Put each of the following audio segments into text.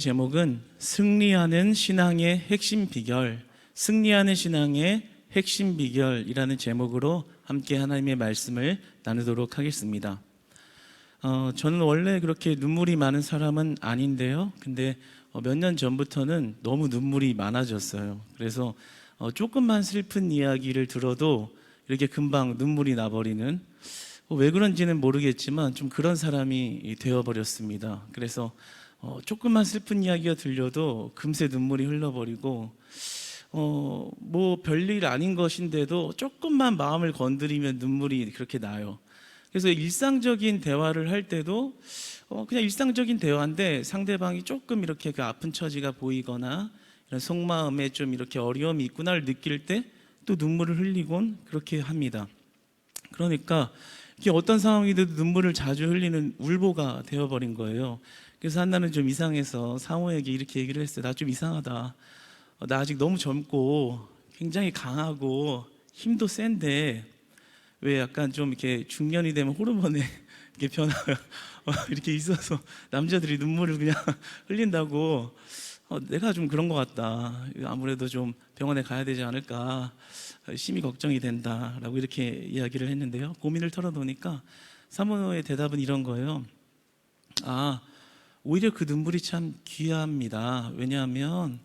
제목은 승리하는 신앙의 핵심 비결, 승리하는 신앙의 핵심 비결이라는 제목으로 함께 하나님의 말씀을 나누도록 하겠습니다. 저는 원래 그렇게 눈물이 많은 사람은 아닌데요. 근데 몇 년 전부터는 너무 눈물이 많아졌어요. 그래서 조금만 슬픈 이야기를 들어도 이렇게 금방 눈물이 나버리는, 왜 그런지는 모르겠지만 좀 그런 사람이 되어버렸습니다. 그래서 조금만 슬픈 이야기가 들려도 금세 눈물이 흘러버리고, 뭐 별일 아닌 것인데도 조금만 마음을 건드리면 눈물이 그렇게 나요. 그래서 일상적인 대화를 할 때도 그냥 일상적인 대화인데 상대방이 조금 이렇게 그 아픈 처지가 보이거나 이런 속마음에 좀 이렇게 어려움이 있구나를 느낄 때 또 눈물을 흘리곤 그렇게 합니다. 그러니까 이게 어떤 상황이든 눈물을 자주 흘리는 울보가 되어버린 거예요. 그래서 한나는 좀 이상해서 상호에게 이렇게 얘기를 했어요. 나 좀 이상하다. 나 아직 너무 젊고 굉장히 강하고 힘도 센데 왜 약간 좀 이렇게 중년이 되면 호르몬에 이렇게 변화가 이렇게 있어서 남자들이 눈물을 그냥 흘린다고, 내가 좀 그런 것 같다. 아무래도 좀 병원에 가야 되지 않을까 심히 걱정이 된다라고 이렇게 이야기를 했는데요. 고민을 털어놓으니까 사모의 대답은 이런 거예요. 오히려 그 눈물이 참 귀합니다. 왜냐하면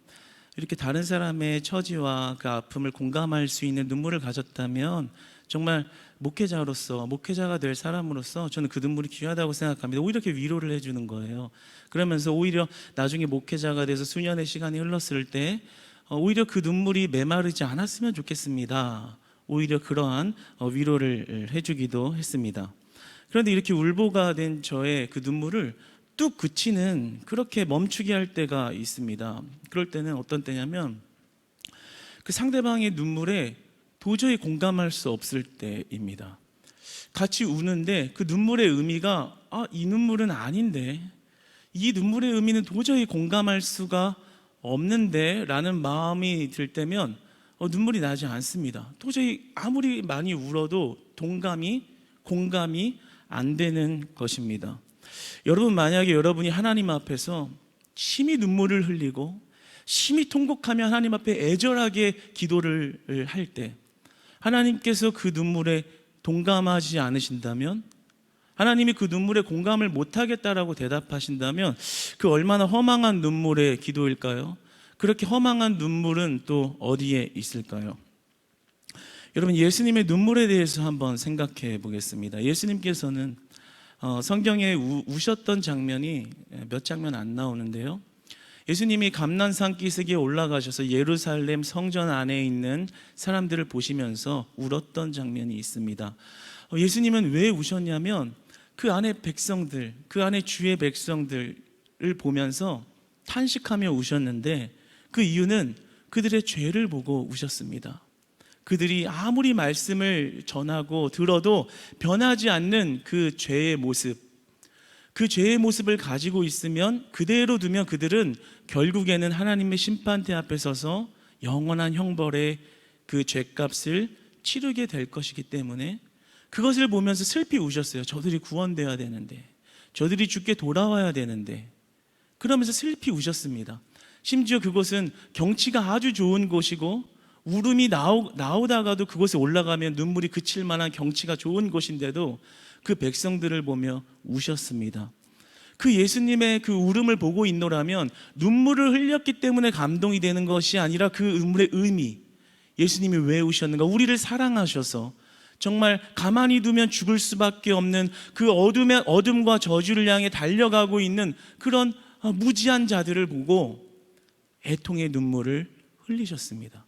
이렇게 다른 사람의 처지와 그 아픔을 공감할 수 있는 눈물을 가졌다면 정말 목회자가 될 사람으로서 저는 그 눈물이 귀하다고 생각합니다. 오히려 이렇게 위로를 해주는 거예요. 그러면서 오히려 나중에 목회자가 돼서 수년의 시간이 흘렀을 때 오히려 그 눈물이 메마르지 않았으면 좋겠습니다. 오히려 그러한 위로를 해주기도 했습니다. 그런데 이렇게 울보가 된 저의 그 눈물을 뚝 그치는, 그렇게 멈추게 할 때가 있습니다. 그럴 때는 어떤 때냐면 그 상대방의 눈물에 도저히 공감할 수 없을 때입니다. 같이 우는데 그 눈물의 의미가 이 눈물은 아닌데, 이 눈물의 의미는 도저히 공감할 수가 없는데 라는 마음이 들 때면 눈물이 나지 않습니다. 도저히 아무리 많이 울어도 공감이 안 되는 것입니다. 여러분, 만약에 여러분이 하나님 앞에서 심히 눈물을 흘리고 심히 통곡하며 하나님 앞에 애절하게 기도를 할 때 하나님께서 그 눈물에 동감하지 않으신다면, 하나님이 그 눈물에 공감을 못하겠다라고 대답하신다면 그 얼마나 허망한 눈물의 기도일까요? 그렇게 허망한 눈물은 또 어디에 있을까요? 여러분, 예수님의 눈물에 대해서 한번 생각해 보겠습니다. 예수님께서는 성경에 우셨던 장면이 몇 장면 안 나오는데요. 예수님이 감난산 기슭에 올라가셔서 예루살렘 성전 안에 있는 사람들을 보시면서 울었던 장면이 있습니다. 예수님은 왜 우셨냐면 그 안에 백성들, 그 안에 주의 백성들을 보면서 탄식하며 우셨는데, 그 이유는 그들의 죄를 보고 우셨습니다. 그들이 아무리 말씀을 전하고 들어도 변하지 않는 그 죄의 모습, 그 죄의 모습을 가지고 있으면, 그대로 두면 그들은 결국에는 하나님의 심판대 앞에 서서 영원한 형벌의 그 죄값을 치르게 될 것이기 때문에 그것을 보면서 슬피 우셨어요. 저들이 구원되어야 되는데, 저들이 주께 돌아와야 되는데, 그러면서 슬피 우셨습니다. 심지어 그곳은 경치가 아주 좋은 곳이고 울음이 나오다가도 그곳에 올라가면 눈물이 그칠 만한 경치가 좋은 곳인데도 그 백성들을 보며 우셨습니다. 그 예수님의 그 울음을 보고 있노라면 눈물을 흘렸기 때문에 감동이 되는 것이 아니라 그 눈물의 의미, 예수님이 왜 우셨는가? 우리를 사랑하셔서 정말 가만히 두면 죽을 수밖에 없는 그 어둠과 저주를 향해 달려가고 있는 그런 무지한 자들을 보고 애통의 눈물을 흘리셨습니다.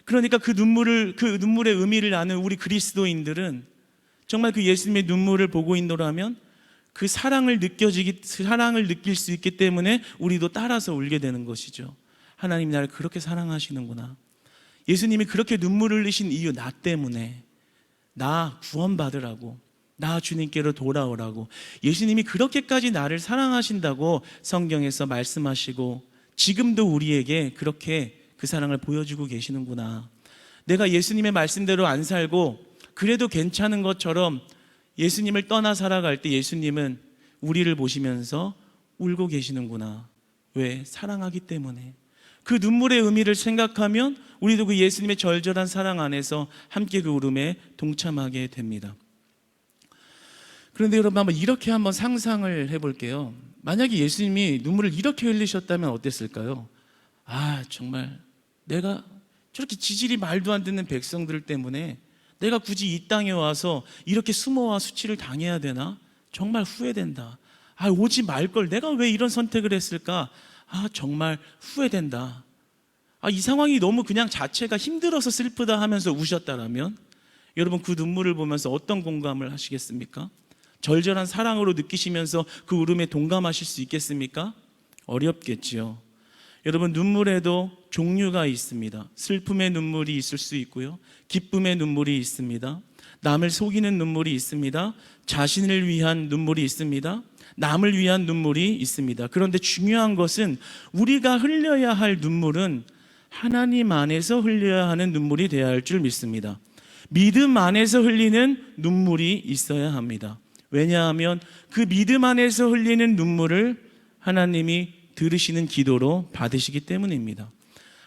그러니까 그 눈물의 의미를 아는 우리 그리스도인들은 정말 그 예수님의 눈물을 보고 있노라면 그 사랑을 느낄 수 있기 때문에 우리도 따라서 울게 되는 것이죠. 하나님이 나를 그렇게 사랑하시는구나. 예수님이 그렇게 눈물을 흘리신 이유, 나 때문에, 나 구원받으라고, 나 주님께로 돌아오라고 예수님이 그렇게까지 나를 사랑하신다고 성경에서 말씀하시고 지금도 우리에게 그렇게 그 사랑을 보여주고 계시는구나. 내가 예수님의 말씀대로 안 살고 그래도 괜찮은 것처럼 예수님을 떠나 살아갈 때 예수님은 우리를 보시면서 울고 계시는구나. 왜? 사랑하기 때문에. 그 눈물의 의미를 생각하면 우리도 그 예수님의 절절한 사랑 안에서 함께 그 울음에 동참하게 됩니다. 그런데 여러분, 한번 상상을 해볼게요. 만약에 예수님이 눈물을 이렇게 흘리셨다면 어땠을까요? 정말 내가 저렇게 지질이 말도 안 듣는 백성들 때문에 내가 굳이 이 땅에 와서 이렇게 수모와 수치를 당해야 되나? 정말 후회된다. 오지 말걸. 내가 왜 이런 선택을 했을까? 정말 후회된다. 이 상황이 너무 그냥 자체가 힘들어서 슬프다 하면서 우셨다라면 여러분, 그 눈물을 보면서 어떤 공감을 하시겠습니까? 절절한 사랑으로 느끼시면서 그 울음에 동감하실 수 있겠습니까? 어렵겠지요. 여러분, 눈물에도 종류가 있습니다. 슬픔의 눈물이 있을 수 있고요, 기쁨의 눈물이 있습니다. 남을 속이는 눈물이 있습니다. 자신을 위한 눈물이 있습니다. 남을 위한 눈물이 있습니다. 그런데 중요한 것은 우리가 흘려야 할 눈물은 하나님 안에서 흘려야 하는 눈물이 되어야 할 줄 믿습니다. 믿음 안에서 흘리는 눈물이 있어야 합니다. 왜냐하면 그 믿음 안에서 흘리는 눈물을 하나님이 들으시는 기도로 받으시기 때문입니다.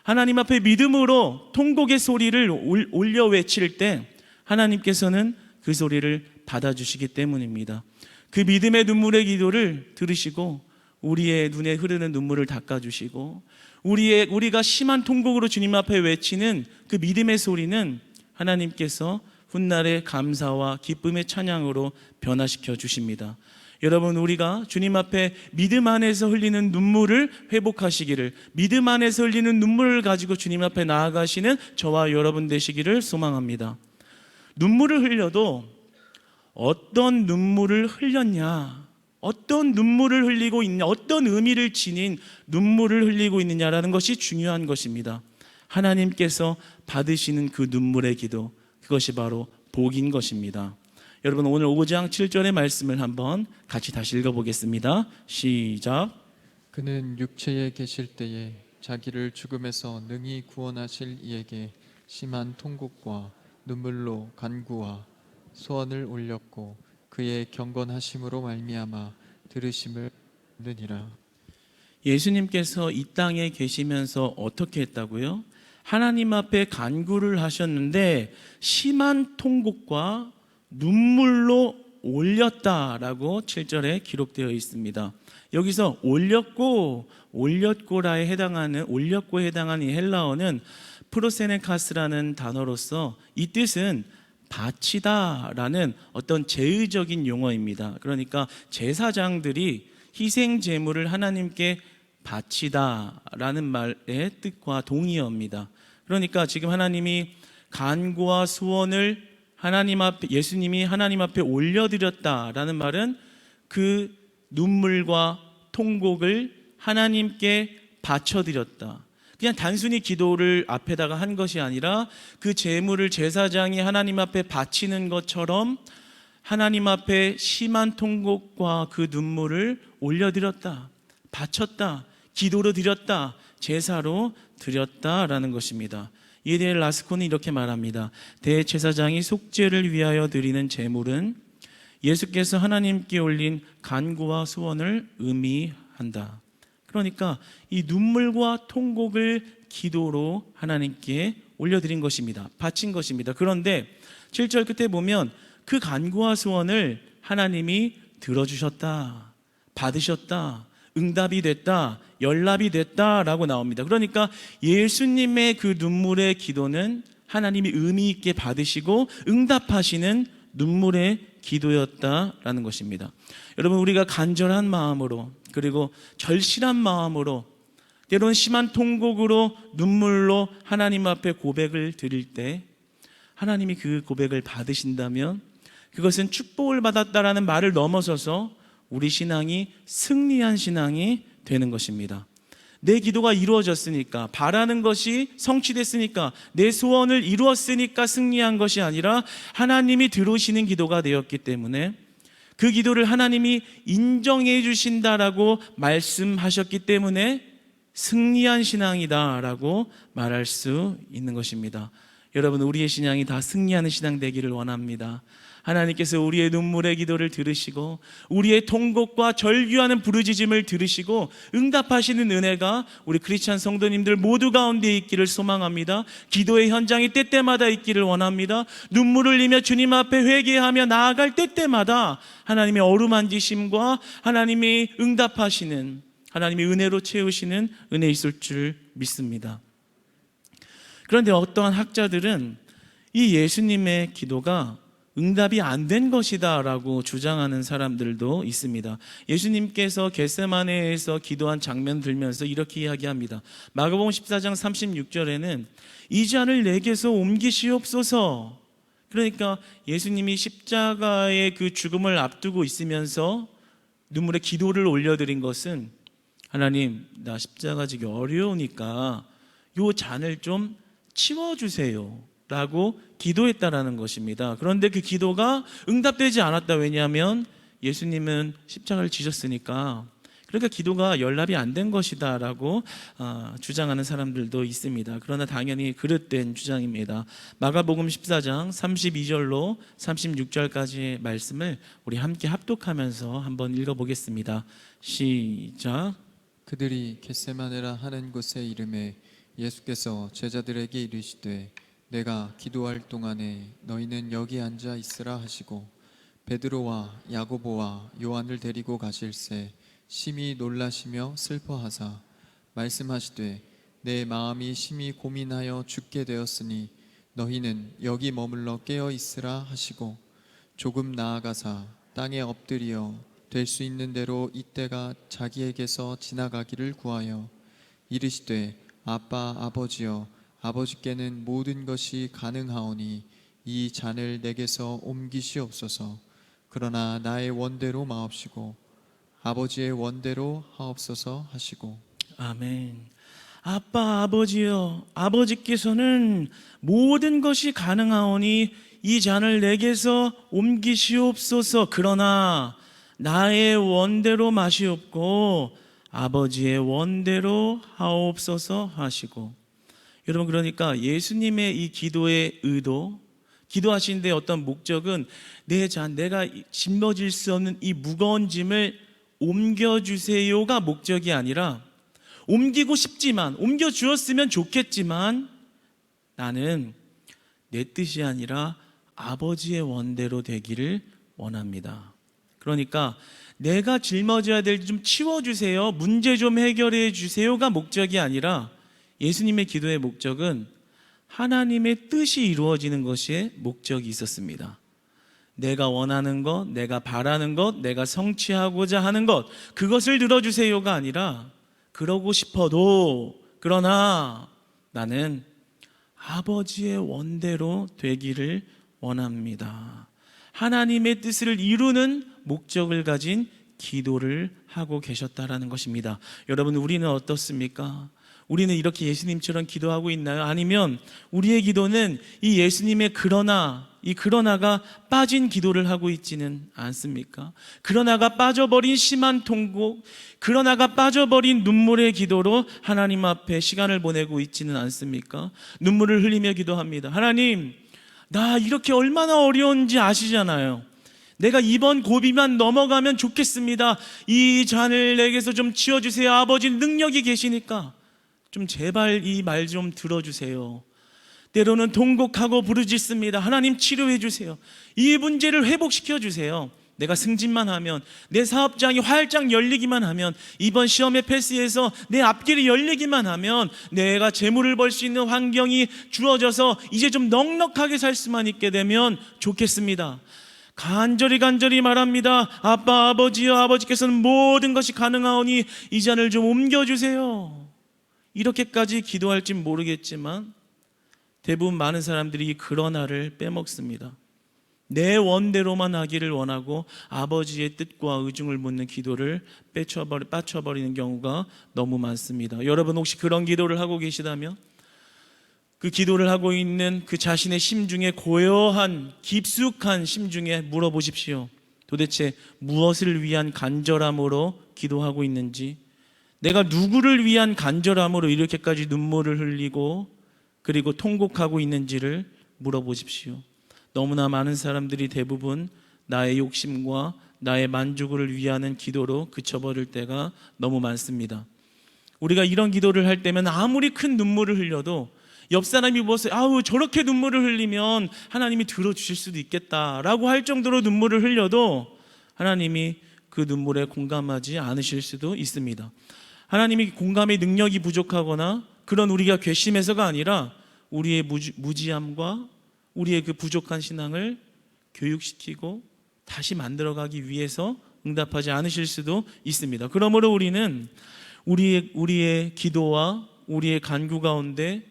하나님 앞에 믿음으로 통곡의 소리를 올려 외칠 때 하나님께서는 그 소리를 받아주시기 때문입니다. 그 믿음의 눈물의 기도를 들으시고 우리의 눈에 흐르는 눈물을 닦아주시고 우리가 심한 통곡으로 주님 앞에 외치는 그 믿음의 소리는 하나님께서 훗날의 감사와 기쁨의 찬양으로 변화시켜 주십니다. 여러분, 우리가 주님 앞에 믿음 안에서 흘리는 눈물을 회복하시기를, 믿음 안에서 흘리는 눈물을 가지고 주님 앞에 나아가시는 저와 여러분 되시기를 소망합니다. 눈물을 흘려도 어떤 눈물을 흘렸냐, 어떤 눈물을 흘리고 있냐, 어떤 의미를 지닌 눈물을 흘리고 있느냐라는 것이 중요한 것입니다. 하나님께서 받으시는 그 눈물의 기도, 그것이 바로 복인 것입니다. 여러분, 오늘 5장 7절의 말씀을 한번 같이 다시 읽어보겠습니다. 시작. 그는 육체에 계실 때에 자기를 죽음에서 능히 구원하실 이에게 심한 통곡과 눈물로 간구와 소원을 올렸고 그의 경건하심으로 말미암아 들으심을 얻으니라. 예수님께서 이 땅에 계시면서 어떻게 했다고요? 하나님 앞에 간구를 하셨는데 심한 통곡과 눈물로 올렸다라고 7절에 기록되어 있습니다. 여기서 올렸고라에 해당하는 이 헬라어는 프로세네카스라는 단어로서 이 뜻은 바치다라는 어떤 제의적인 용어입니다. 그러니까 제사장들이 희생 제물을 하나님께 바치다라는 말의 뜻과 동의어입니다. 그러니까 지금 하나님이 간구와 소원을 예수님이 하나님 앞에 올려드렸다라는 말은 그 눈물과 통곡을 하나님께 바쳐드렸다. 그냥 단순히 기도를 앞에다가 한 것이 아니라 그 제물을 제사장이 하나님 앞에 바치는 것처럼 하나님 앞에 심한 통곡과 그 눈물을 올려드렸다, 바쳤다, 기도로 드렸다, 제사로 드렸다라는 것입니다. 이에 대해 라스코는 이렇게 말합니다. 대제사장이 속죄를 위하여 드리는 제물은 예수께서 하나님께 올린 간구와 소원을 의미한다. 그러니까 이 눈물과 통곡을 기도로 하나님께 올려드린 것입니다. 바친 것입니다. 그런데 7절 끝에 보면 그 간구와 소원을 하나님이 들어주셨다, 받으셨다, 응답이 됐다, 연락이 됐다라고 나옵니다. 그러니까 예수님의 그 눈물의 기도는 하나님이 의미 있게 받으시고 응답하시는 눈물의 기도였다라는 것입니다. 여러분, 우리가 간절한 마음으로 그리고 절실한 마음으로 때로는 심한 통곡으로 눈물로 하나님 앞에 고백을 드릴 때 하나님이 그 고백을 받으신다면 그것은 축복을 받았다라는 말을 넘어서서 우리 신앙이 승리한 신앙이 되는 것입니다. 내 기도가 이루어졌으니까, 바라는 것이 성취됐으니까, 내 소원을 이루었으니까 승리한 것이 아니라 하나님이 들으시는 기도가 되었기 때문에 그 기도를 하나님이 인정해 주신다라고 말씀하셨기 때문에 승리한 신앙이다라고 말할 수 있는 것입니다. 여러분, 우리의 신앙이 다 승리하는 신앙 되기를 원합니다. 하나님께서 우리의 눈물의 기도를 들으시고 우리의 통곡과 절규하는 부르짖음을 들으시고 응답하시는 은혜가 우리 크리스찬 성도님들 모두 가운데 있기를 소망합니다. 기도의 현장이 때때마다 있기를 원합니다. 눈물을 흘리며 주님 앞에 회개하며 나아갈 때때마다 하나님의 어루만지심과 하나님이 응답하시는, 하나님이 은혜로 채우시는 은혜 있을 줄 믿습니다. 그런데 어떠한 학자들은 이 예수님의 기도가 응답이 안 된 것이다 라고 주장하는 사람들도 있습니다. 예수님께서 겟세마네에서 기도한 장면 들면서 이렇게 이야기합니다. 마가복음 14장 36절에는 이 잔을 내게서 옮기시옵소서. 그러니까 예수님이 십자가의 그 죽음을 앞두고 있으면서 눈물의 기도를 올려드린 것은 하나님, 나 십자가 지기 어려우니까 요 잔을 좀 치워주세요 라고 기도했다라는 것입니다. 그런데 그 기도가 응답되지 않았다. 왜냐하면 예수님은 십자가를 지셨으니까. 그러니까 기도가 연락이 안 된 것이다 라고 주장하는 사람들도 있습니다. 그러나 당연히 그릇된 주장입니다. 마가복음 14장 32절로 36절까지의 말씀을 우리 함께 합독하면서 한번 읽어보겠습니다. 시작. 그들이 겟세마네라 하는 곳에 이름에 예수께서 제자들에게 이르시되 내가 기도할 동안에 너희는 여기 앉아 있으라 하시고 베드로와 야고보와 요한을 데리고 가실새 심히 놀라시며 슬퍼하사 말씀하시되 내 마음이 심히 고민하여 죽게 되었으니 너희는 여기 머물러 깨어 있으라 하시고 조금 나아가사 땅에 엎드리어 될 수 있는 대로 이때가 자기에게서 지나가기를 구하여 이르시되 아빠 아버지여 아버지께는 모든 것이 가능하오니 이 잔을 내게서 옮기시옵소서. 그러나 나의 원대로 마옵시고 아버지의 원대로 하옵소서 하시고. 아멘. 아빠 아버지여, 아버지께서는 모든 것이 가능하오니 이 잔을 내게서 옮기시옵소서. 그러나 나의 원대로 마시옵고 아버지의 원대로 하옵소서 하시고. 여러분, 그러니까 예수님의 이 기도의 의도, 기도하시는데 어떤 목적은 내 잔, 내가 짊어질 수 없는 이 무거운 짐을 옮겨주세요가 목적이 아니라, 옮기고 싶지만, 옮겨주었으면 좋겠지만 나는 내 뜻이 아니라 아버지의 원대로 되기를 원합니다. 그러니까 내가 짊어져야 될 좀 치워주세요, 문제 좀 해결해 주세요가 목적이 아니라 예수님의 기도의 목적은 하나님의 뜻이 이루어지는 것이 목적이 있었습니다. 내가 원하는 것, 내가 바라는 것, 내가 성취하고자 하는 것, 그것을 들어주세요가 아니라 그러고 싶어도 그러나 나는 아버지의 원대로 되기를 원합니다. 하나님의 뜻을 이루는 목적을 가진 기도를 하고 계셨다라는 것입니다. 여러분, 우리는 어떻습니까? 우리는 이렇게 예수님처럼 기도하고 있나요? 아니면 우리의 기도는 이 예수님의 이 그러나가 빠진 기도를 하고 있지는 않습니까? 그러나가 빠져버린 심한 통곡, 그러나가 빠져버린 눈물의 기도로 하나님 앞에 시간을 보내고 있지는 않습니까? 눈물을 흘리며 기도합니다. 하나님, 나 이렇게 얼마나 어려운지 아시잖아요. 내가 이번 고비만 넘어가면 좋겠습니다. 이 잔을 내게서 좀 치워주세요. 아버지 능력이 계시니까 좀 제발 이 말 좀 들어주세요. 때로는 통곡하고 부르짖습니다. 하나님 치료해 주세요. 이 문제를 회복시켜 주세요. 내가 승진만 하면, 내 사업장이 활짝 열리기만 하면, 이번 시험에 패스해서 내 앞길이 열리기만 하면, 내가 재물을 벌 수 있는 환경이 주어져서 이제 좀 넉넉하게 살 수만 있게 되면 좋겠습니다. 간절히 말합니다. 아빠 아버지여, 아버지께서는 모든 것이 가능하오니 이 잔을 좀 옮겨주세요. 이렇게까지 기도할진 모르겠지만 대부분 많은 사람들이 이 그러나를 빼먹습니다. 내 원대로만 하기를 원하고 아버지의 뜻과 의중을 묻는 기도를 빠쳐버리는 경우가 너무 많습니다. 여러분, 혹시 그런 기도를 하고 계시다면 그 기도를 하고 있는 그 자신의 심중에, 고요한 깊숙한 심중에 물어보십시오. 도대체 무엇을 위한 간절함으로 기도하고 있는지, 내가 누구를 위한 간절함으로 이렇게까지 눈물을 흘리고 그리고 통곡하고 있는지를 물어보십시오. 너무나 많은 사람들이 대부분 나의 욕심과 나의 만족을 위하는 기도로 그쳐버릴 때가 너무 많습니다. 우리가 이런 기도를 할 때면 아무리 큰 눈물을 흘려도 옆 사람이 무엇을 아우 저렇게 눈물을 흘리면 하나님이 들어주실 수도 있겠다라고 할 정도로 눈물을 흘려도 하나님이 그 눈물에 공감하지 않으실 수도 있습니다. 하나님이 공감의 능력이 부족하거나 그런 우리가 괘씸해서가 아니라 우리의 무지함과 우리의 그 부족한 신앙을 교육시키고 다시 만들어가기 위해서 응답하지 않으실 수도 있습니다. 그러므로 우리는 우리의 기도와 우리의 간구 가운데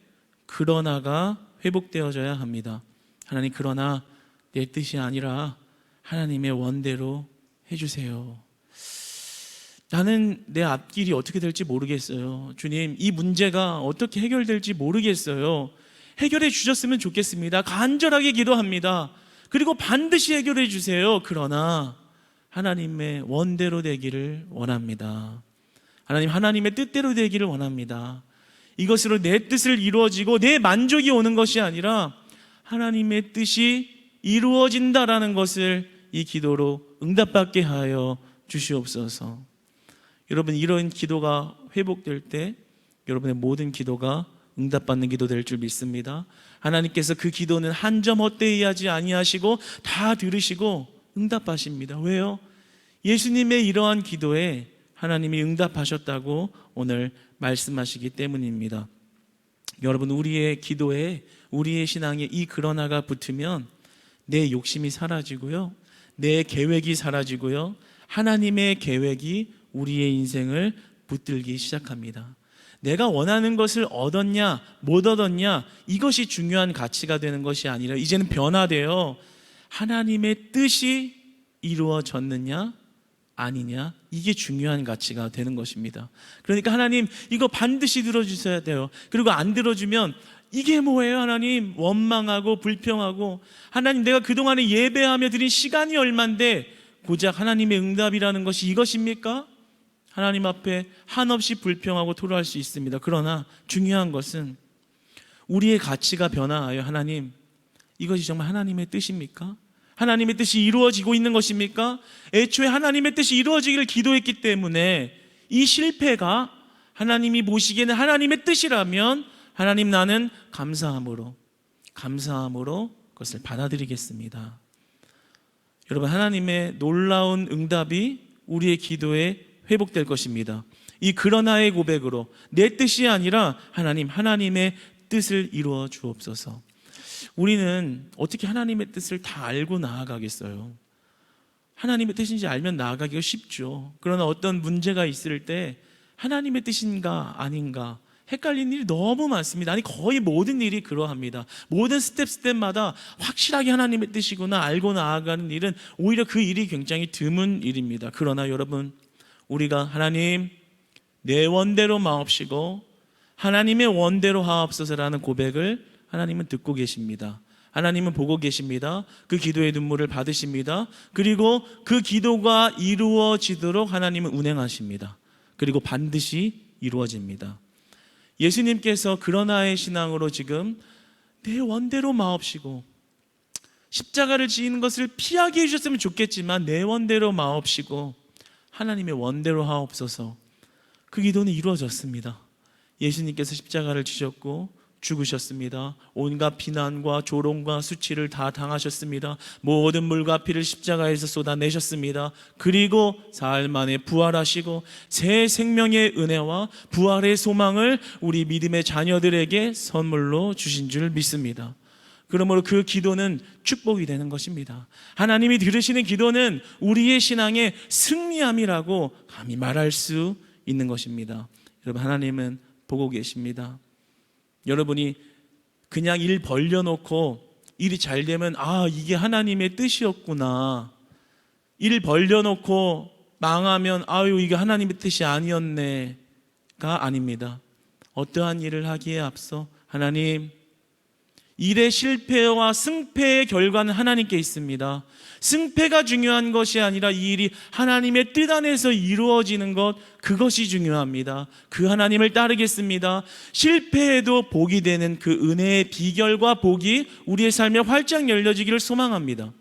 그러나가 회복되어져야 합니다. 하나님, 그러나 내 뜻이 아니라 하나님의 원대로 해주세요. 나는 내 앞길이 어떻게 될지 모르겠어요. 주님, 이 문제가 어떻게 해결될지 모르겠어요. 해결해 주셨으면 좋겠습니다. 간절하게 기도합니다. 그리고 반드시 해결해 주세요. 그러나 하나님의 원대로 되기를 원합니다. 하나님, 하나님의 뜻대로 되기를 원합니다. 이것으로 내 뜻을 이루어지고 내 만족이 오는 것이 아니라 하나님의 뜻이 이루어진다라는 것을 이 기도로 응답받게 하여 주시옵소서. 여러분, 이런 기도가 회복될 때 여러분의 모든 기도가 응답받는 기도 될 줄 믿습니다. 하나님께서 그 기도는 한 점 헛되이 하지 아니하시고 다 들으시고 응답하십니다. 왜요? 예수님의 이러한 기도에 하나님이 응답하셨다고 오늘 말씀하시기 때문입니다. 여러분, 우리의 기도에 우리의 신앙에 이 그러나가 붙으면 내 욕심이 사라지고요, 내 계획이 사라지고요, 하나님의 계획이 우리의 인생을 붙들기 시작합니다. 내가 원하는 것을 얻었냐 못 얻었냐 이것이 중요한 가치가 되는 것이 아니라 이제는 변화되어 하나님의 뜻이 이루어졌느냐 아니냐, 이게 중요한 가치가 되는 것입니다. 그러니까 하나님, 이거 반드시 들어주셔야 돼요. 그리고 안 들어주면 이게 뭐예요? 하나님, 원망하고 불평하고, 하나님, 내가 그동안에 예배하며 드린 시간이 얼만데 고작 하나님의 응답이라는 것이 이것입니까? 하나님 앞에 한없이 불평하고 토로할 수 있습니다. 그러나 중요한 것은 우리의 가치가 변화하여 하나님, 이것이 정말 하나님의 뜻입니까? 하나님의 뜻이 이루어지고 있는 것입니까? 애초에 하나님의 뜻이 이루어지기를 기도했기 때문에 이 실패가 하나님이 보시기에는 하나님의 뜻이라면 하나님, 나는 감사함으로 그것을 받아들이겠습니다. 여러분, 하나님의 놀라운 응답이 우리의 기도에 회복될 것입니다. 이 그러나의 고백으로 내 뜻이 아니라 하나님, 하나님의 뜻을 이루어 주옵소서. 우리는 어떻게 하나님의 뜻을 다 알고 나아가겠어요? 하나님의 뜻인지 알면 나아가기가 쉽죠. 그러나 어떤 문제가 있을 때 하나님의 뜻인가 아닌가 헷갈리는 일이 너무 많습니다. 아니, 거의 모든 일이 그러합니다. 모든 스텝마다 확실하게 하나님의 뜻이구나 알고 나아가는 일은 오히려 그 일이 굉장히 드문 일입니다. 그러나 여러분, 우리가 하나님, 내 원대로 마옵시고 하나님의 원대로 하옵소서라는 고백을 하나님은 듣고 계십니다. 하나님은 보고 계십니다. 그 기도의 눈물을 받으십니다. 그리고 그 기도가 이루어지도록 하나님은 운행하십니다. 그리고 반드시 이루어집니다. 예수님께서 그러나의 신앙으로 지금 내 원대로 마옵시고, 십자가를 지는 것을 피하게 해주셨으면 좋겠지만 내 원대로 마옵시고 하나님의 원대로 하옵소서. 그 기도는 이루어졌습니다. 예수님께서 십자가를 지셨고 죽으셨습니다. 온갖 비난과 조롱과 수치를 다 당하셨습니다. 모든 물과 피를 십자가에서 쏟아내셨습니다. 그리고 사흘 만에 부활하시고 새 생명의 은혜와 부활의 소망을 우리 믿음의 자녀들에게 선물로 주신 줄 믿습니다. 그러므로 그 기도는 축복이 되는 것입니다. 하나님이 들으시는 기도는 우리의 신앙의 승리함이라고 감히 말할 수 있는 것입니다. 여러분, 하나님은 보고 계십니다. 여러분이 그냥 일 벌려놓고 일이 잘 되면 이게 하나님의 뜻이었구나, 일 벌려놓고 망하면 이게 하나님의 뜻이 아니었네가 아닙니다. 어떠한 일을 하기에 앞서 하나님, 일의 실패와 승패의 결과는 하나님께 있습니다. 승패가 중요한 것이 아니라 이 일이 하나님의 뜻 안에서 이루어지는 것, 그것이 중요합니다. 그 하나님을 따르겠습니다. 실패해도 복이 되는 그 은혜의 비결과 복이 우리의 삶에 활짝 열려지기를 소망합니다.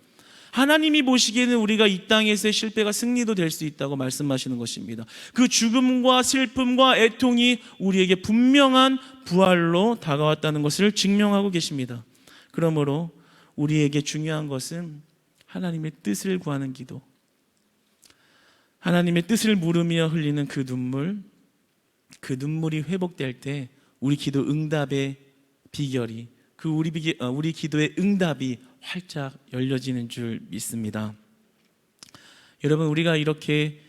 하나님이 보시기에는 우리가 이 땅에서의 실패가 승리도 될 수 있다고 말씀하시는 것입니다. 그 죽음과 슬픔과 애통이 우리에게 분명한 부활로 다가왔다는 것을 증명하고 계십니다. 그러므로 우리에게 중요한 것은 하나님의 뜻을 구하는 기도, 하나님의 뜻을 물으며 흘리는 그 눈물이 회복될 때 우리 기도 응답의 비결이, 우리 기도의 응답이 활짝 열려지는 줄 믿습니다. 여러분, 우리가 이렇게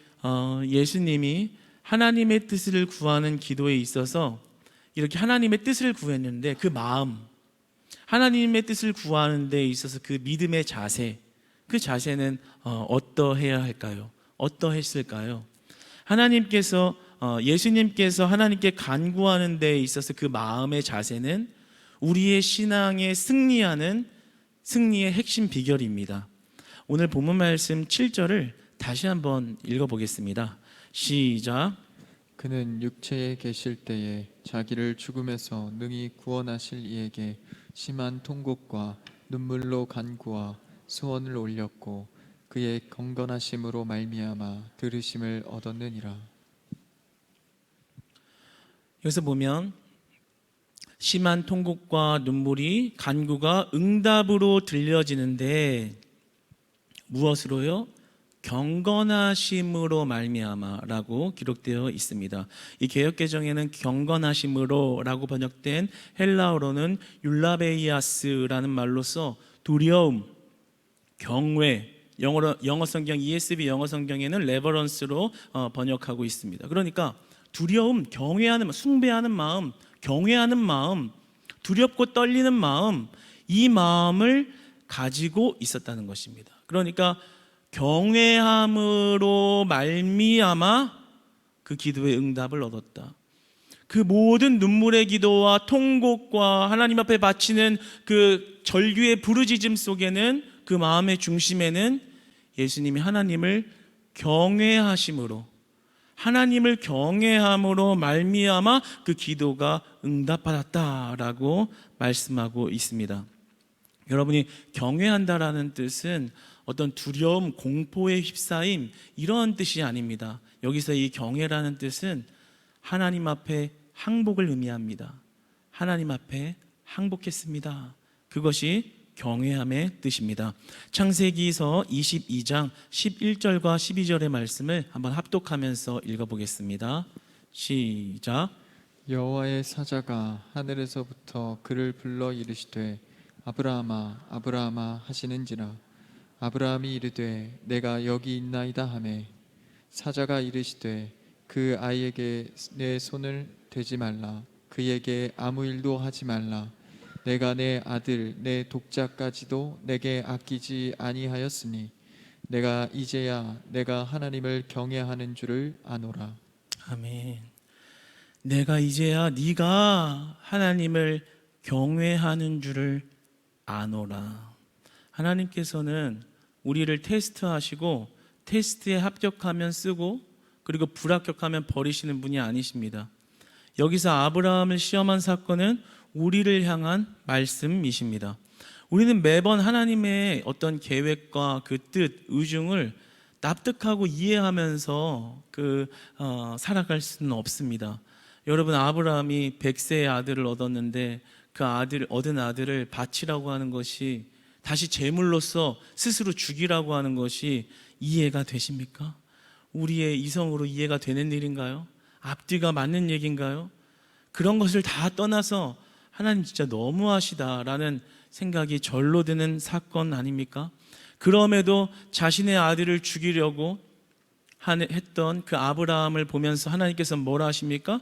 예수님이 하나님의 뜻을 구하는 기도에 있어서 이렇게 하나님의 뜻을 구했는데 그 마음, 하나님의 뜻을 구하는 데 있어서 그 믿음의 자세, 그 자세는 어떠해야 할까요? 어떠했을까요? 예수님께서 하나님께 간구하는 데 있어서 그 마음의 자세는 우리의 신앙에 승리의 핵심 비결입니다. 오늘 본문 말씀 7절을 다시 한번 읽어보겠습니다. 시작. 그는 육체에 계실 때에 자기를 죽음에서 능히 구원하실 이에게 심한 통곡과 눈물로 간구와 소원을 올렸고 그의 경건하심으로 말미암아 들으심을 얻었느니라. 여기서 보면 심한 통곡과 눈물이 간구가 응답으로 들려지는데 무엇으로요? 경건하심으로 말미암아라고 기록되어 있습니다. 이 개역개정에는 경건하심으로라고 번역된 헬라어로는 율라베이아스라는 말로서 두려움, 경외, 영어 성경 ESV 영어 성경에는 레버런스로 번역하고 있습니다. 그러니까 두려움, 경외하는, 숭배하는 마음, 경외하는 마음, 두렵고 떨리는 마음, 이 마음을 가지고 있었다는 것입니다. 그러니까 경외함으로 말미암아 그 기도의 응답을 얻었다. 그 모든 눈물의 기도와 통곡과 하나님 앞에 바치는 그 절규의 부르짖음 속에는, 그 마음의 중심에는 예수님이 하나님을 경외함으로 말미암아 그 기도가 응답받았다라고 말씀하고 있습니다. 여러분이 경외한다라는 뜻은 어떤 두려움, 공포에 휩싸임, 이런 뜻이 아닙니다. 여기서 이 경외라는 뜻은 하나님 앞에 항복을 의미합니다. 하나님 앞에 항복했습니다. 그것이 경외함의 뜻입니다. 창세기서 22장 11절과 12절의 말씀을 한번 합독하면서 읽어보겠습니다. 시작. 여호와의 사자가 하늘에서부터 그를 불러 이르시되 아브라함아 아브라함아 하시는지라. 아브라함이 이르되 내가 여기 있나이다 하매 사자가 이르시되 그 아이에게 내 손을 대지 말라. 그에게 아무 일도 하지 말라. 내가 내 아들 내 독자까지도 내게 아끼지 아니하였으니 내가 이제야 내가 하나님을 경외하는 줄을 아노라. 아멘. 내가 이제야 네가 하나님을 경외하는 줄을 아노라. 하나님께서는 우리를 테스트하시고 테스트에 합격하면 쓰고 그리고 불합격하면 버리시는 분이 아니십니다. 여기서 아브라함을 시험한 사건은 우리를 향한 말씀이십니다. 우리는 매번 하나님의 어떤 계획과 그 뜻, 의중을 납득하고 이해하면서 살아갈 수는 없습니다. 여러분, 아브라함이 100세의 아들을 얻었는데 그 얻은 아들을 바치라고 하는 것이, 다시 제물로서 스스로 죽이라고 하는 것이 이해가 되십니까? 우리의 이성으로 이해가 되는 일인가요? 앞뒤가 맞는 얘기인가요? 그런 것을 다 떠나서 하나님 진짜 너무하시다라는 생각이 절로 드는 사건 아닙니까? 그럼에도 자신의 아들을 죽이려고 했던 그 아브라함을 보면서 하나님께서 뭐라 하십니까?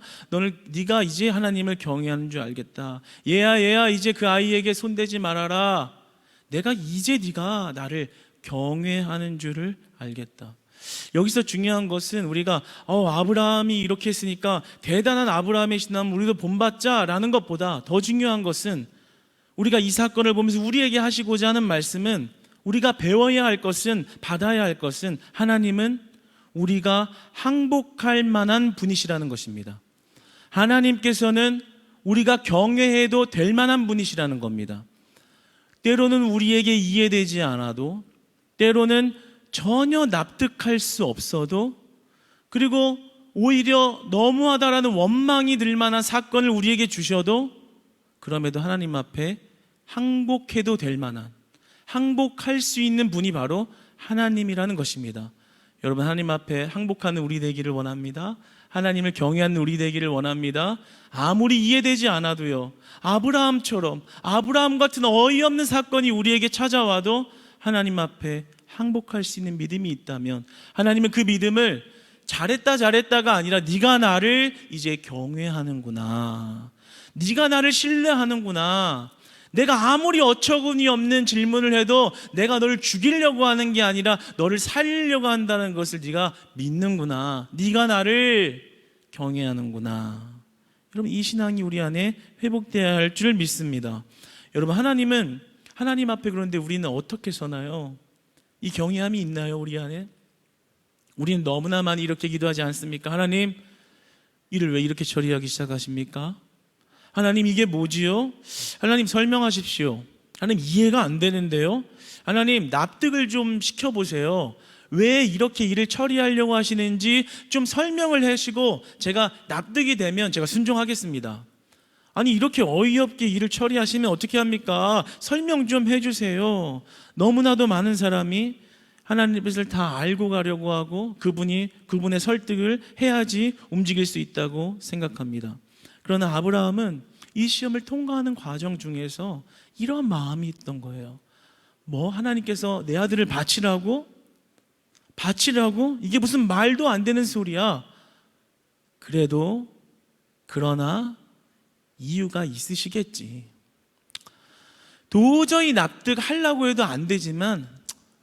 네가 이제 하나님을 경외하는 줄 알겠다. 얘야 이제 그 아이에게 손대지 말아라. 내가 이제 네가 나를 경외하는 줄을 알겠다. 여기서 중요한 것은 우리가 아브라함이 이렇게 했으니까 대단한 아브라함의 신앙 우리도 본받자라는 것보다 더 중요한 것은 우리가 이 사건을 보면서 우리에게 하시고자 하는 말씀은, 우리가 배워야 할 것은, 받아야 할 것은, 하나님은 우리가 항복할 만한 분이시라는 것입니다. 하나님께서는 우리가 경외해도 될 만한 분이시라는 겁니다. 때로는 우리에게 이해되지 않아도, 때로는 전혀 납득할 수 없어도, 그리고 오히려 너무하다라는 원망이 들 만한 사건을 우리에게 주셔도, 그럼에도 하나님 앞에 항복해도 될 만한, 항복할 수 있는 분이 바로 하나님이라는 것입니다. 여러분, 하나님 앞에 항복하는 우리 되기를 원합니다. 하나님을 경외하는 우리 되기를 원합니다. 아무리 이해되지 않아도요, 아브라함 같은 어이없는 사건이 우리에게 찾아와도 하나님 앞에 항복할 수 있는 믿음이 있다면, 하나님은 그 믿음을 잘했다가 아니라 네가 나를 이제 경외하는구나, 네가 나를 신뢰하는구나, 내가 아무리 어처구니 없는 질문을 해도 내가 너를 죽이려고 하는 게 아니라 너를 살리려고 한다는 것을 네가 믿는구나, 네가 나를 경외하는구나. 여러분, 이 신앙이 우리 안에 회복되어야 할 줄 믿습니다. 여러분, 하나님은 하나님 앞에, 그런데 우리는 어떻게 서나요? 이 경외함이 있나요, 우리 안에? 우리는 너무나 많이 이렇게 기도하지 않습니까? 하나님, 일을 왜 이렇게 처리하기 시작하십니까? 하나님, 이게 뭐지요? 하나님, 설명하십시오. 하나님, 이해가 안 되는데요? 하나님, 납득을 좀 시켜보세요. 왜 이렇게 일을 처리하려고 하시는지 좀 설명을 하시고 제가 납득이 되면 제가 순종하겠습니다. 아니, 이렇게 어이없게 일을 처리하시면 어떻게 합니까? 설명 좀 해주세요. 너무나도 많은 사람이 하나님의 뜻을 다 알고 가려고 하고 그분의 설득을 해야지 움직일 수 있다고 생각합니다. 그러나 아브라함은 이 시험을 통과하는 과정 중에서 이런 마음이 있던 거예요. 하나님께서 내 아들을 바치라고? 이게 무슨 말도 안 되는 소리야. 그러나 이유가 있으시겠지. 도저히 납득하려고 해도 안 되지만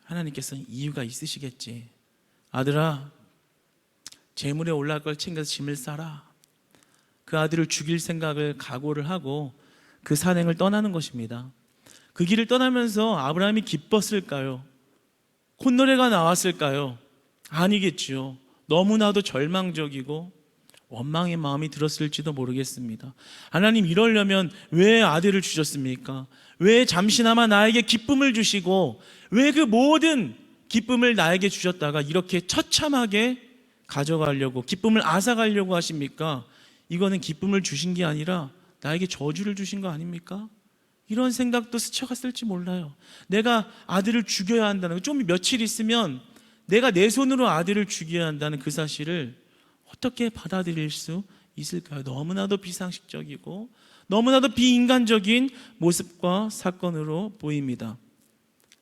하나님께서는 이유가 있으시겠지. 아들아, 재물에 올라갈 걸 챙겨서 짐을 싸라. 그 아들을 죽일 생각을 각오를 하고 그 산행을 떠나는 것입니다. 그 길을 떠나면서 아브라함이 기뻤을까요? 콧노래가 나왔을까요? 아니겠지요. 너무나도 절망적이고 원망의 마음이 들었을지도 모르겠습니다. 하나님, 이러려면 왜 아들을 주셨습니까? 왜 잠시나마 나에게 기쁨을 주시고 왜 그 모든 기쁨을 나에게 주셨다가 이렇게 처참하게 가져가려고, 기쁨을 앗아가려고 하십니까? 이거는 기쁨을 주신 게 아니라 나에게 저주를 주신 거 아닙니까? 이런 생각도 스쳐갔을지 몰라요. 내가 아들을 죽여야 한다는 거, 좀 며칠 있으면 내가 내 손으로 아들을 죽여야 한다는 그 사실을 어떻게 받아들일 수 있을까요? 너무나도 비상식적이고 너무나도 비인간적인 모습과 사건으로 보입니다.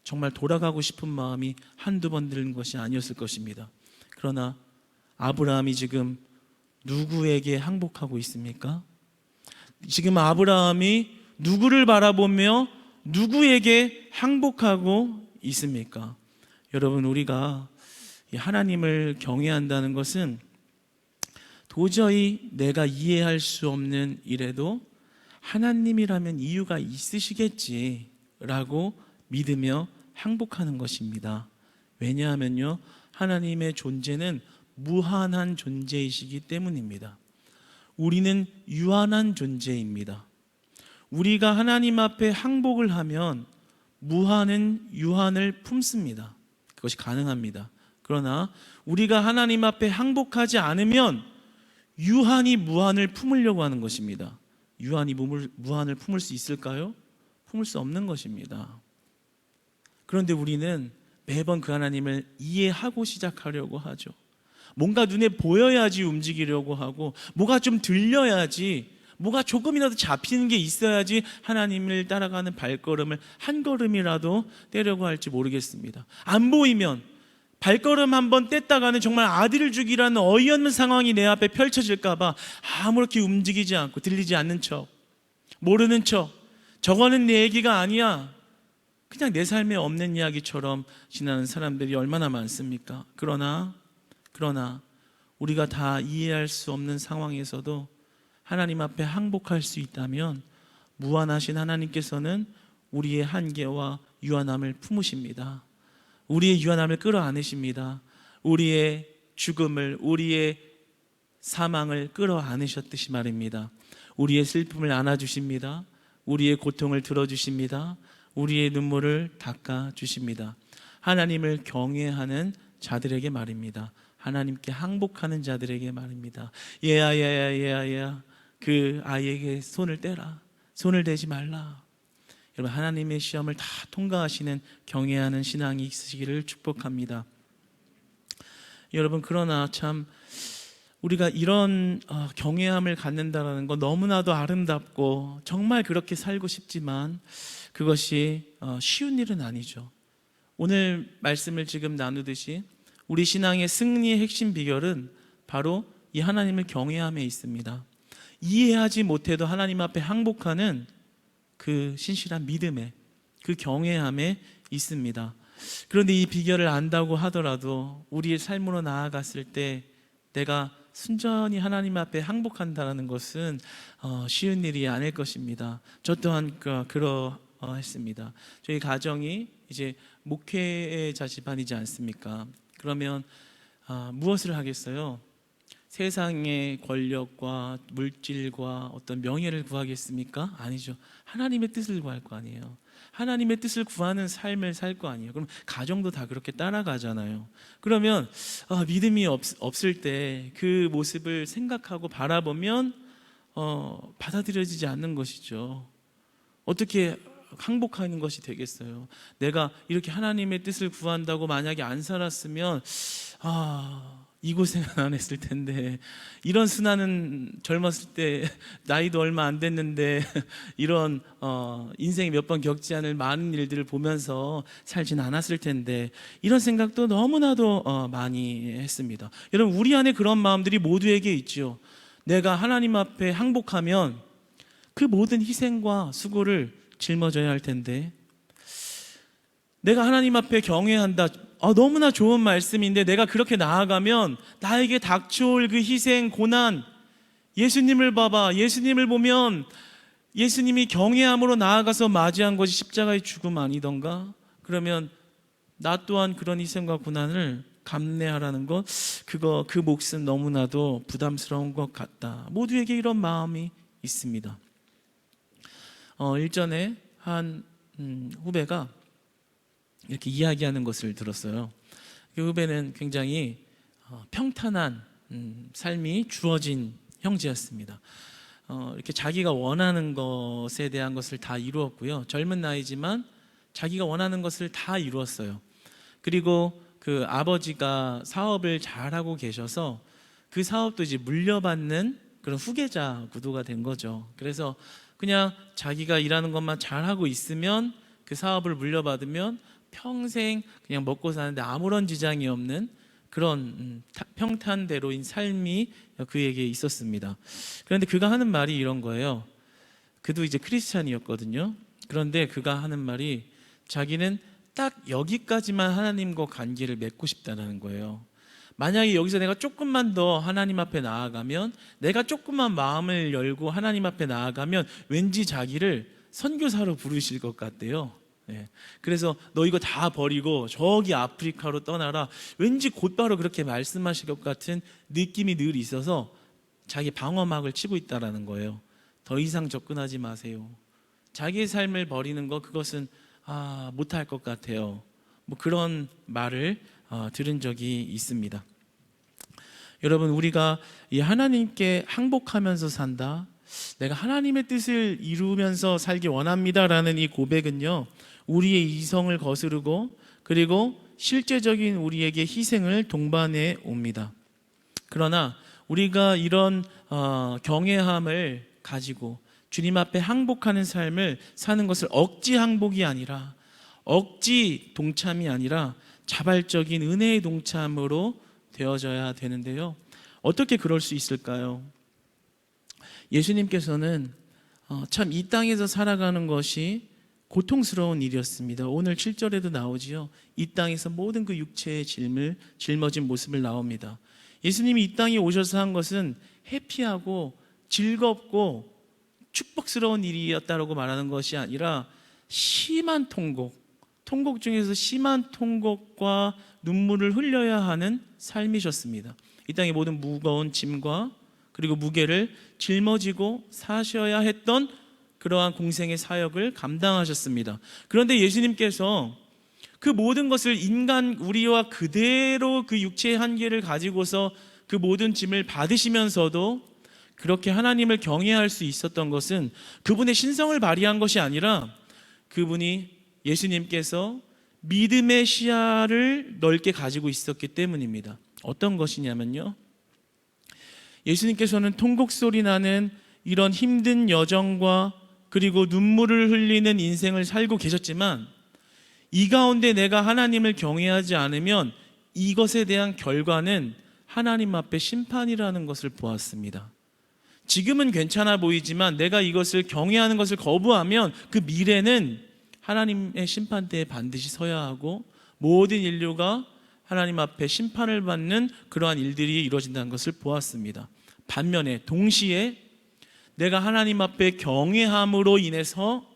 정말 돌아가고 싶은 마음이 한두 번 드는 것이 아니었을 것입니다. 그러나 아브라함이 지금 누구에게 항복하고 있습니까? 지금 아브라함이 누구를 바라보며 누구에게 항복하고 있습니까? 여러분, 우리가 하나님을 경외한다는 것은 도저히 내가 이해할 수 없는 일에도 하나님이라면 이유가 있으시겠지라고 믿으며 항복하는 것입니다. 왜냐하면요, 하나님의 존재는 무한한 존재이시기 때문입니다. 우리는 유한한 존재입니다. 우리가 하나님 앞에 항복을 하면 무한은 유한을 품습니다. 그것이 가능합니다. 그러나 우리가 하나님 앞에 항복하지 않으면 유한이 무한을 품으려고 하는 것입니다. 유한이 무한을 품을 수 있을까요? 품을 수 없는 것입니다. 그런데 우리는 매번 그 하나님을 이해하고 시작하려고 하죠. 뭔가 눈에 보여야지 움직이려고 하고, 뭐가 좀 들려야지, 뭐가 조금이라도 잡히는 게 있어야지 하나님을 따라가는 발걸음을 한 걸음이라도 떼려고 할지 모르겠습니다. 안 보이면 발걸음 한번 뗐다가는 정말 아들을 죽이라는 어이없는 상황이 내 앞에 펼쳐질까 봐 아무렇게 움직이지 않고 들리지 않는 척, 모르는 척, 저거는 내 얘기가 아니야, 그냥 내 삶에 없는 이야기처럼 지나는 사람들이 얼마나 많습니까? 그러나 우리가 다 이해할 수 없는 상황에서도 하나님 앞에 항복할 수 있다면 무한하신 하나님께서는 우리의 한계와 유한함을 품으십니다. 우리의 유한함을 끌어안으십니다. 우리의 죽음을, 우리의 사망을 끌어안으셨듯이 말입니다. 우리의 슬픔을 안아주십니다. 우리의 고통을 들어주십니다. 우리의 눈물을 닦아주십니다. 하나님을 경외하는 자들에게 말입니다. 하나님께 항복하는 자들에게 말입니다. 얘야 그 아이에게 손을 떼라. 손을 대지 말라. 여러분, 하나님의 시험을 다 통과하시는 경외하는 신앙이 있으시기를 축복합니다. 여러분, 그러나 참 우리가 이런 경외함을 갖는다는 거 너무나도 아름답고 정말 그렇게 살고 싶지만 그것이 쉬운 일은 아니죠. 오늘 말씀을 지금 나누듯이 우리 신앙의 승리의 핵심 비결은 바로 이 하나님을 경외함에 있습니다. 이해하지 못해도 하나님 앞에 항복하는 그 신실한 믿음에, 그 경외함에 있습니다. 그런데 이 비결을 안다고 하더라도 우리의 삶으로 나아갔을 때 내가 순전히 하나님 앞에 항복한다는 것은 쉬운 일이 아닐 것입니다. 저 또한 그러했습니다. 저희 가정이 이제 목회자 집안이지 않습니까? 그러면 무엇을 하겠어요? 세상의 권력과 물질과 어떤 명예를 구하겠습니까? 아니죠. 하나님의 뜻을 구할 거 아니에요. 하나님의 뜻을 구하는 삶을 살 거 아니에요. 그럼 가정도 다 그렇게 따라가잖아요. 그러면 믿음이 없을 때 그 모습을 생각하고 바라보면 받아들여지지 않는 것이죠. 어떻게 항복하는 것이 되겠어요? 내가 이렇게 하나님의 뜻을 구한다고 만약에 안 살았으면 이 고생은 안 했을 텐데, 이런 순환은 젊었을 때 나이도 얼마 안 됐는데 이런 인생이 몇 번 겪지 않을 많은 일들을 보면서 살진 않았을 텐데, 이런 생각도 너무나도 많이 했습니다. 여러분, 우리 안에 그런 마음들이 모두에게 있죠. 내가 하나님 앞에 항복하면 그 모든 희생과 수고를 짊어져야 할 텐데, 내가 하나님 앞에 경외한다, 너무나 좋은 말씀인데 내가 그렇게 나아가면 나에게 닥쳐올 그 희생, 고난, 예수님을 봐봐. 예수님을 보면 예수님이 경외함으로 나아가서 맞이한 것이 십자가의 죽음 아니던가? 그러면 나 또한 그런 희생과 고난을 감내하라는 것, 그 몫은 너무나도 부담스러운 것 같다. 모두에게 이런 마음이 있습니다. 일전에 한 후배가 이렇게 이야기하는 것을 들었어요. 그 후배는 굉장히 평탄한 삶이 주어진 형제였습니다. 이렇게 자기가 원하는 것에 대한 것을 다 이루었고요. 젊은 나이지만 자기가 원하는 것을 다 이루었어요. 그리고 그 아버지가 사업을 잘하고 계셔서 그 사업도 이제 물려받는 그런 후계자 구도가 된 거죠. 그래서 그냥 자기가 일하는 것만 잘하고 있으면 그 사업을 물려받으면 평생 그냥 먹고 사는데 아무런 지장이 없는 그런 평탄대로인 삶이 그에게 있었습니다. 그런데 그가 하는 말이 이런 거예요. 그도 이제 크리스찬이었거든요. 그런데 그가 하는 말이 자기는 딱 여기까지만 하나님과 관계를 맺고 싶다는 거예요. 만약에 여기서 내가 조금만 더 하나님 앞에 나아가면, 내가 조금만 마음을 열고 하나님 앞에 나아가면 왠지 자기를 선교사로 부르실 것 같대요. 그래서 너 이거 다 버리고 저기 아프리카로 떠나라, 왠지 곧바로 그렇게 말씀하실 것 같은 느낌이 늘 있어서 자기 방어막을 치고 있다라는 거예요. 더 이상 접근하지 마세요. 자기의 삶을 버리는 거, 그것은 못할 것 같아요. 뭐 그런 말을 들은 적이 있습니다. 여러분, 우리가 이 하나님께 항복하면서 산다, 내가 하나님의 뜻을 이루면서 살기 원합니다라는 이 고백은요, 우리의 이성을 거스르고 그리고 실제적인 우리에게 희생을 동반해 옵니다. 그러나 우리가 이런 경외함을 가지고 주님 앞에 항복하는 삶을 사는 것을 억지 항복이 아니라, 억지 동참이 아니라 자발적인 은혜의 동참으로 되어져야 되는데요. 어떻게 그럴 수 있을까요? 예수님께서는 참 이 땅에서 살아가는 것이 고통스러운 일이었습니다. 오늘 7절에도 나오지요. 이 땅에서 모든 그 육체의 짊어진 모습을 나옵니다. 예수님이 이 땅에 오셔서 한 것은 해피하고 즐겁고 축복스러운 일이었다라고 말하는 것이 아니라 심한 통곡 중에서 심한 통곡과 눈물을 흘려야 하는 삶이셨습니다. 이 땅의 모든 무거운 짐과 그리고 무게를 짊어지고 사셔야 했던 그러한 공생의 사역을 감당하셨습니다. 그런데 예수님께서 그 모든 것을 인간 우리와 그대로 그 육체의 한계를 가지고서 그 모든 짐을 받으시면서도 그렇게 하나님을 경외할 수 있었던 것은 그분의 신성을 발휘한 것이 아니라 그분이 예수님께서 믿음의 시야를 넓게 가지고 있었기 때문입니다. 어떤 것이냐면요, 예수님께서는 통곡 소리 나는 이런 힘든 여정과 그리고 눈물을 흘리는 인생을 살고 계셨지만 이 가운데 내가 하나님을 경외하지 않으면 이것에 대한 결과는 하나님 앞에 심판이라는 것을 보았습니다. 지금은 괜찮아 보이지만 내가 이것을 경외하는 것을 거부하면 그 미래는 하나님의 심판대에 반드시 서야 하고 모든 인류가 하나님 앞에 심판을 받는 그러한 일들이 이루어진다는 것을 보았습니다. 반면에 동시에 내가 하나님 앞에 경외함으로 인해서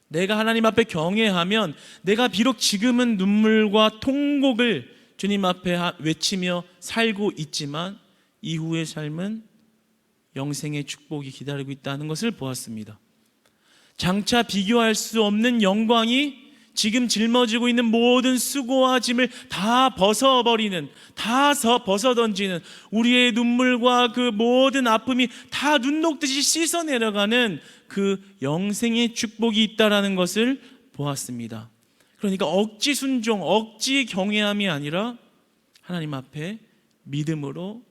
내가 하나님 앞에 경외하면 내가 비록 지금은 눈물과 통곡을 주님 앞에 외치며 살고 있지만 이후의 삶은 영생의 축복이 기다리고 있다는 것을 보았습니다. 장차 비교할 수 없는 영광이 지금 짊어지고 있는 모든 수고와 짐을 다 벗어버리는, 다 벗어던지는, 우리의 눈물과 그 모든 아픔이 다 눈 녹듯이 씻어 내려가는 그 영생의 축복이 있다라는 것을 보았습니다. 그러니까 억지 순종, 억지 경외함이 아니라 하나님 앞에 믿음으로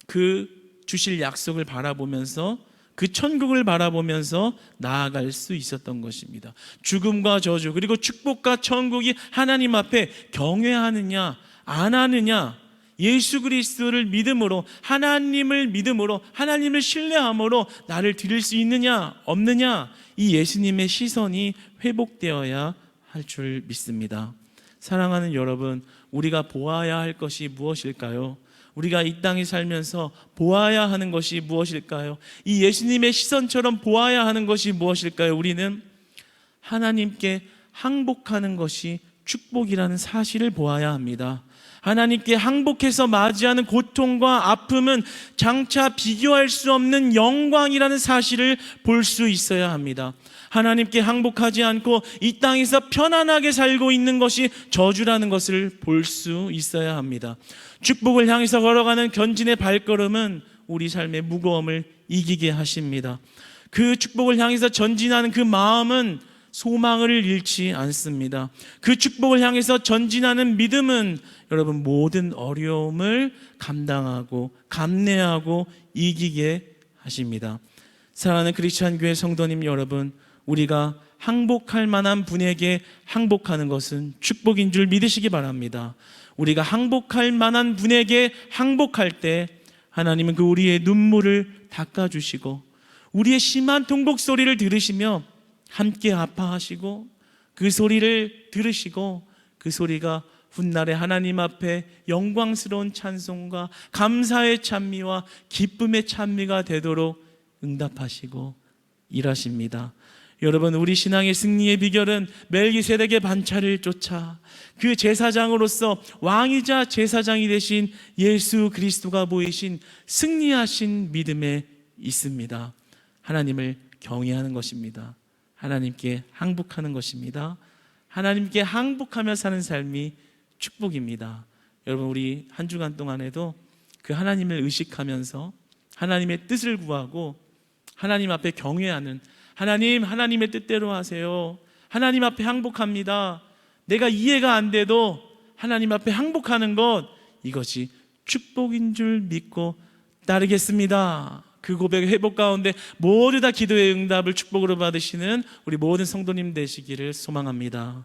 그 주실 약속을 바라보면서 그 천국을 바라보면서 나아갈 수 있었던 것입니다. 죽음과 저주 그리고 축복과 천국이 하나님 앞에 경외하느냐 안 하느냐, 예수 그리스도를 믿음으로 하나님을 믿음으로 하나님을 신뢰함으로 나를 드릴 수 있느냐 없느냐, 이 예수님의 시선이 회복되어야 할 줄 믿습니다. 사랑하는 여러분, 우리가 보아야 할 것이 무엇일까요? 우리가 이 땅에 살면서 보아야 하는 것이 무엇일까요? 이 예수님의 시선처럼 보아야 하는 것이 무엇일까요? 우리는 하나님께 항복하는 것이 축복이라는 사실을 보아야 합니다. 하나님께 항복해서 맞이하는 고통과 아픔은 장차 비교할 수 없는 영광이라는 사실을 볼 수 있어야 합니다. 하나님께 항복하지 않고 이 땅에서 편안하게 살고 있는 것이 저주라는 것을 볼 수 있어야 합니다. 축복을 향해서 걸어가는 견진의 발걸음은 우리 삶의 무거움을 이기게 하십니다. 그 축복을 향해서 전진하는 그 마음은 소망을 잃지 않습니다. 그 축복을 향해서 전진하는 믿음은 여러분 모든 어려움을 감당하고 감내하고 이기게 하십니다. 사랑하는 크리스찬 교회 성도님 여러분, 우리가 항복할 만한 분에게 항복하는 것은 축복인 줄 믿으시기 바랍니다. 우리가 항복할 만한 분에게 항복할 때 하나님은 그 우리의 눈물을 닦아주시고 우리의 심한 통곡 소리를 들으시며 함께 아파하시고 그 소리를 들으시고 그 소리가 훗날에 하나님 앞에 영광스러운 찬송과 감사의 찬미와 기쁨의 찬미가 되도록 응답하시고 일하십니다. 여러분, 우리 신앙의 승리의 비결은 멜기세덱의 반차를 쫓아 그 제사장으로서 왕이자 제사장이 되신 예수 그리스도가 보이신 승리하신 믿음에 있습니다. 하나님을 경외하는 것입니다. 하나님께 항복하는 것입니다. 하나님께 항복하며 사는 삶이 축복입니다. 여러분, 우리 한 주간 동안에도 그 하나님을 의식하면서 하나님의 뜻을 구하고 하나님 앞에 경외하는, 하나님의 뜻대로 하세요, 하나님 앞에 항복합니다, 내가 이해가 안 돼도 하나님 앞에 항복하는 것, 이것이 축복인 줄 믿고 따르겠습니다. 그 고백의 회복 가운데 모두 다 기도의 응답을 축복으로 받으시는 우리 모든 성도님 되시기를 소망합니다.